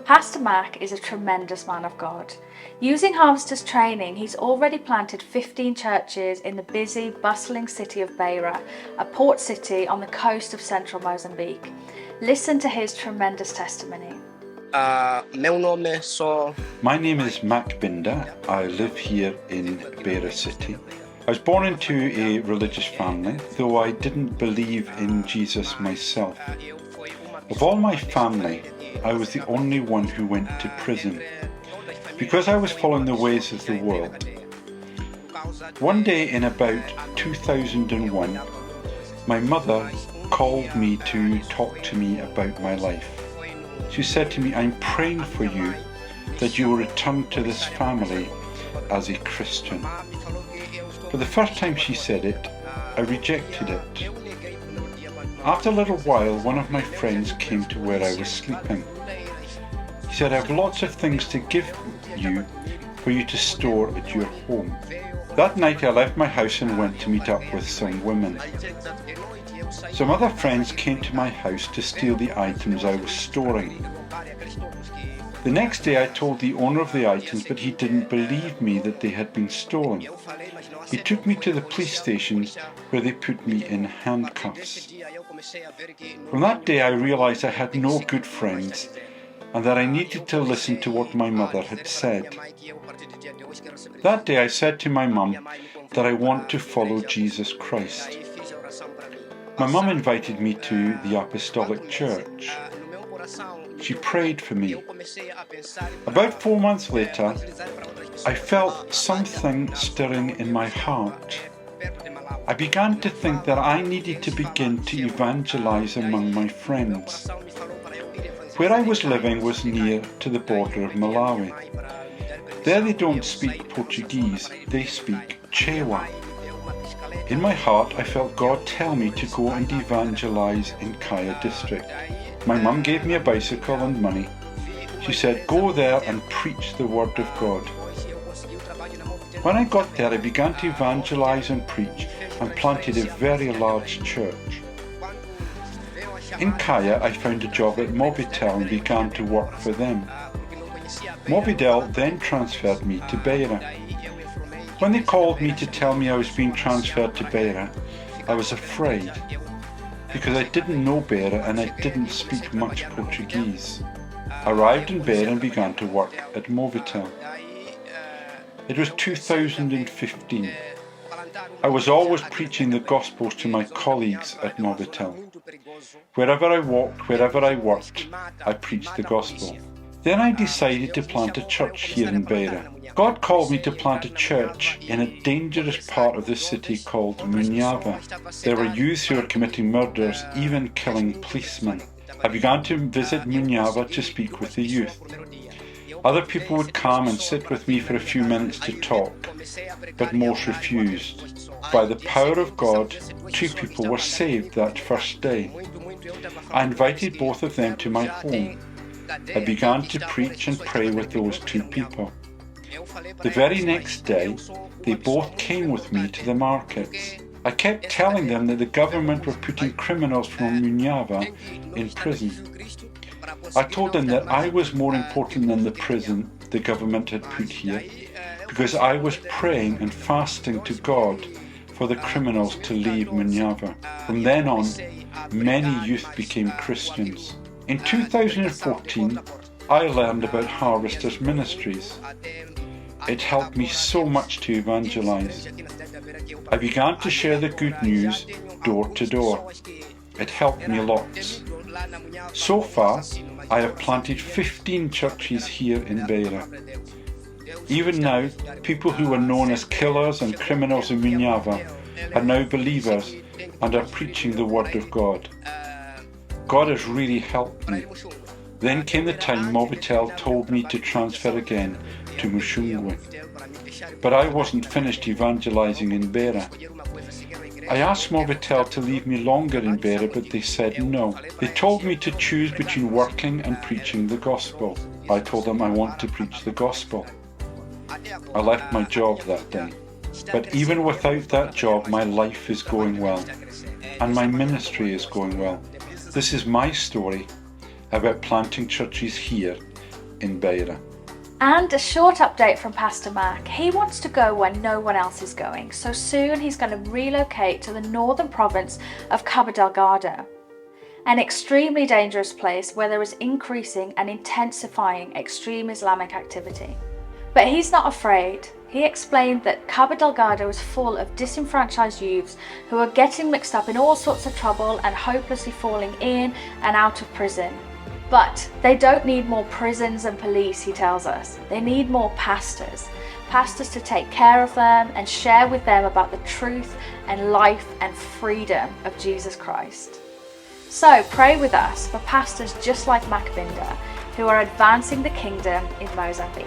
Pastor Maque is a tremendous man of God. Using Harvesters training, he's already planted 15 churches in the busy, bustling city of Beira, a port city on the coast of central Mozambique. Listen to his tremendous testimony. My name is Maque Binda. I live here in Beira city. I was born into a religious family, though I didn't believe in Jesus myself. Of all my family, I was the only one who went to prison, because I was following the ways of the world. One day in about 2001, my mother called me to talk to me about my life. She said to me, "I'm praying for you that you will return to this family as a Christian." For the first time she said it, I rejected it. After a little while, one of my friends came to where I was sleeping. He said, "I have lots of things to give you for you to store at your home." That night I left my house and went to meet up with some women. Some other friends came to my house to steal the items I was storing. The next day I told the owner of the items, but he didn't believe me that they had been stolen. He took me to the police station where they put me in handcuffs. From that day I realized I had no good friends and that I needed to listen to what my mother had said. That day I said to my mum that I want to follow Jesus Christ. My mum invited me to the Apostolic Church. She prayed for me. About 4 months later, I felt something stirring in my heart. I began to think that I needed to begin to evangelize among my friends. Where I was living was near to the border of Malawi. There they don't speak Portuguese, they speak Chewa. In my heart, I felt God tell me to go and evangelize in Kaya district. My mum gave me a bicycle and money. She said, "Go there and preach the word of God." When I got there, I began to evangelize and preach and planted a very large church. In Kaya, I found a job at Mobitel and began to work for them. Mobitel then transferred me to Beira. When they called me to tell me I was being transferred to Beira, I was afraid, because I didn't know Beira and I didn't speak much Portuguese. I arrived in Beira and began to work at Mobitel. It was 2015. I was always preaching the Gospels to my colleagues at Mobitel. Wherever I walked, wherever I worked, I preached the Gospel. Then I decided to plant a church here in Beira. God called me to plant a church in a dangerous part of the city called Munyava. There were youths who were committing murders, even killing policemen. I began to visit Munyava to speak with the youth. Other people would come and sit with me for a few minutes to talk, but most refused. By the power of God, 2 people were saved that first day. I invited both of them to my home. I began to preach and pray with those 2 people. The very next day, they both came with me to the markets. I kept telling them that the government were putting criminals from Munyava in prison. I told them that I was more important than the prison the government had put here, because I was praying and fasting to God for the criminals to leave Munyava. From then on, many youth became Christians. In 2014, I learned about Harvesters Ministries. It helped me so much to evangelize. I began to share the good news door to door. It helped me lots. So far, I have planted 15 churches here in Beira. Even now, people who were known as killers and criminals in Munyava are now believers and are preaching the word of God. God has really helped me. Then came the time Mobitel told me to transfer again to Mushungwe. But I wasn't finished evangelizing in Beira. I asked Mobitel to leave me longer in Beira, but they said no. They told me to choose between working and preaching the gospel. I told them I want to preach the gospel. I left my job that day. But even without that job, my life is going well, and my ministry is going well. This is my story about planting churches here in Beira. And a short update from Pastor Maque. He wants to go where no one else is going, so soon he's going to relocate to the northern province of Cabo Delgado, an extremely dangerous place where there is increasing and intensifying extreme Islamic activity. But he's not afraid. He explained that Cabo Delgado is full of disenfranchised youths who are getting mixed up in all sorts of trouble and hopelessly falling in and out of prison. But they don't need more prisons and police, he tells us. They need more pastors. Pastors to take care of them and share with them about the truth and life and freedom of Jesus Christ. So pray with us for pastors just like Maque Binda, who are advancing the kingdom in Mozambique.